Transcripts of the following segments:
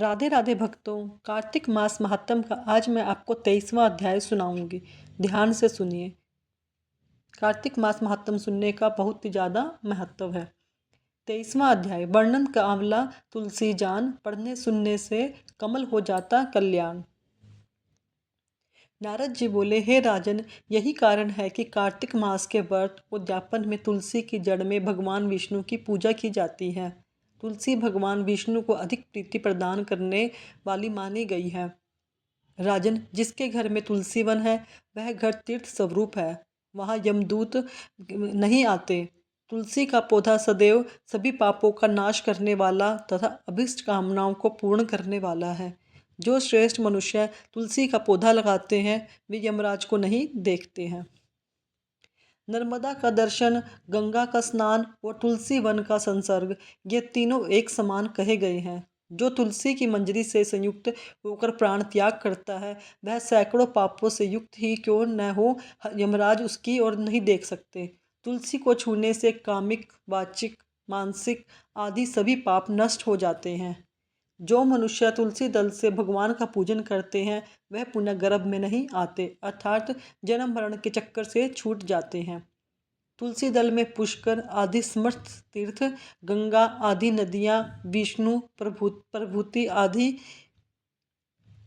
राधे राधे भक्तों, कार्तिक मास महात्म का आज मैं आपको 23वां अध्याय सुनाऊंगी। ध्यान से सुनिए। कार्तिक मास महात्म सुनने का बहुत ही ज़्यादा महत्व है। 23वां अध्याय। वर्णन का आंवला तुलसी जान, पढ़ने सुनने से कमल हो जाता कल्याण। नारद जी बोले, हे राजन, यही कारण है कि कार्तिक मास के व्रत उद्यापन में तुलसी की जड़ में भगवान विष्णु की पूजा की जाती है। तुलसी भगवान विष्णु को अधिक प्रीति प्रदान करने वाली मानी गई है। राजन, जिसके घर में तुलसी वन है वह घर तीर्थ स्वरूप है, वहाँ यमदूत नहीं आते। तुलसी का पौधा सदैव सभी पापों का नाश करने वाला तथा अभिष्ट कामनाओं को पूर्ण करने वाला है। जो श्रेष्ठ मनुष्य तुलसी का पौधा लगाते हैं वे यमराज को नहीं देखते हैं। नर्मदा का दर्शन, गंगा का स्नान और तुलसी वन का संसर्ग, ये तीनों एक समान कहे गए हैं। जो तुलसी की मंजरी से संयुक्त होकर प्राण त्याग करता है वह सैकड़ों पापों से युक्त ही क्यों न हो, यमराज उसकी ओर नहीं देख सकते। तुलसी को छूने से कामिक, वाचिक, मानसिक आदि सभी पाप नष्ट हो जाते हैं। जो मनुष्य तुलसी दल से भगवान का पूजन करते हैं वह पुनः गर्भ में नहीं आते, अर्थात जन्म मरण के चक्कर से छूट जाते हैं। तुलसी दल में पुष्कर आदि समर्थ तीर्थ, गंगा आदि नदियाँ, विष्णु प्रभूति आदि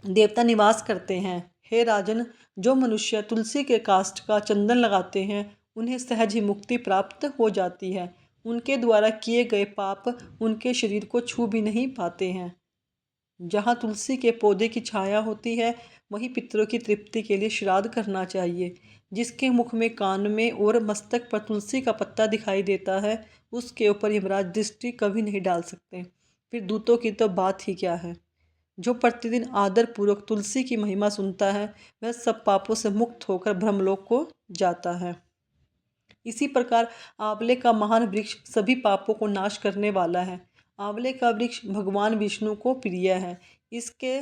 देवता निवास करते हैं। हे राजन, जो मनुष्य तुलसी के काष्ठ का चंदन लगाते हैं उन्हें सहज ही मुक्ति प्राप्त हो जाती है। उनके द्वारा किए गए पाप उनके शरीर को छू भी नहीं पाते हैं। जहाँ तुलसी के पौधे की छाया होती है वहीं पितरों की तृप्ति के लिए श्राद्ध करना चाहिए। जिसके मुख में, कान में और मस्तक पर तुलसी का पत्ता दिखाई देता है उसके ऊपर यमराज दृष्टि कभी नहीं डाल सकते, फिर दूतों की तो बात ही क्या है। जो प्रतिदिन आदर पूर्वक तुलसी की महिमा सुनता है वह सब पापों से मुक्त होकर ब्रह्मलोक को जाता है। इसी प्रकार आंवले का महान वृक्ष सभी पापों को नाश करने वाला है। आंवले का वृक्ष भगवान विष्णु को प्रिय है। इसके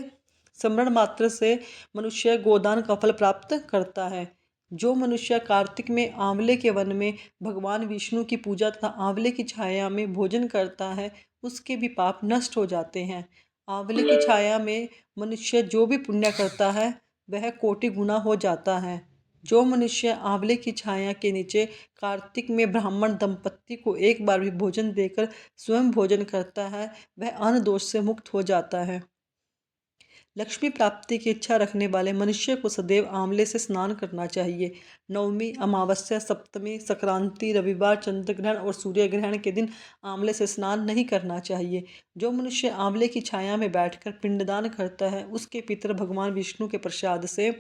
स्मरण मात्र से मनुष्य गोदान का फल प्राप्त करता है। जो मनुष्य कार्तिक में आंवले के वन में भगवान विष्णु की पूजा तथा आंवले की छाया में भोजन करता है उसके भी पाप नष्ट हो जाते हैं। आंवले की छाया में मनुष्य जो भी पुण्य करता है वह कोटि गुना हो जाता है। जो मनुष्य आंवले की छाया के नीचे कार्तिक में ब्राह्मण दंपत्ति को एक बार भी भोजन देकर स्वयं भोजन करता है वह अन्न दोष से मुक्त हो जाता है। लक्ष्मी प्राप्ति की इच्छा रखने वाले मनुष्य को सदैव आंवले से स्नान करना चाहिए। नवमी, अमावस्या, सप्तमी, संक्रांति, रविवार, चंद्र ग्रहण और सूर्य ग्रहण के दिन आंवले से स्नान नहीं करना चाहिए। जो मनुष्य आंवले की छाया में बैठकर पिंडदान करता है उसके पितर भगवान विष्णु के प्रसाद से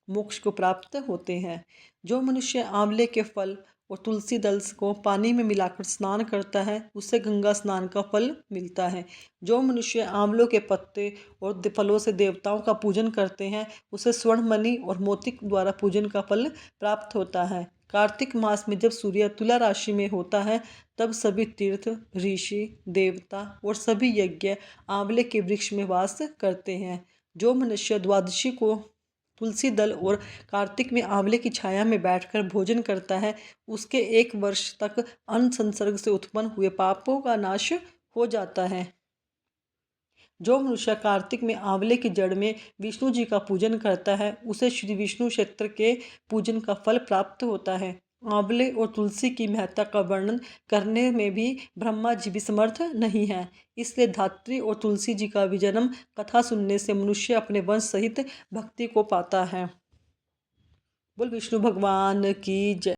मोक्ष को प्राप्त होते हैं। जो मनुष्य आंवले के फल और तुलसी दल को पानी में मिलाकर स्नान करता है उसे गंगा स्नान का फल मिलता है। जो मनुष्य आंवलों के पत्ते और फलों से देवताओं का पूजन करते हैं उसे स्वर्ण मणि और मोती द्वारा पूजन का फल प्राप्त होता है। कार्तिक मास में जब सूर्य तुला राशि में होता है तब सभी तीर्थ, ऋषि, देवता और सभी यज्ञ आंवले के वृक्ष में वास करते हैं। जो मनुष्य द्वादशी को तुलसी दल और कार्तिक में आंवले की छाया में बैठकर भोजन करता है उसके 1 वर्ष तक अन्न संसर्ग से उत्पन्न हुए पापों का नाश हो जाता है। जो मनुष्य कार्तिक में आंवले की जड़ में विष्णु जी का पूजन करता है उसे श्री विष्णु क्षेत्र के पूजन का फल प्राप्त होता है। आंवले और तुलसी की महत्ता का वर्णन करने में भी ब्रह्मा जी भी समर्थ नहीं है, इसलिए धात्री और तुलसी जी का विजन्म कथा सुनने से मनुष्य अपने वंश सहित भक्ति को पाता है। बोल विष्णु भगवान की जय।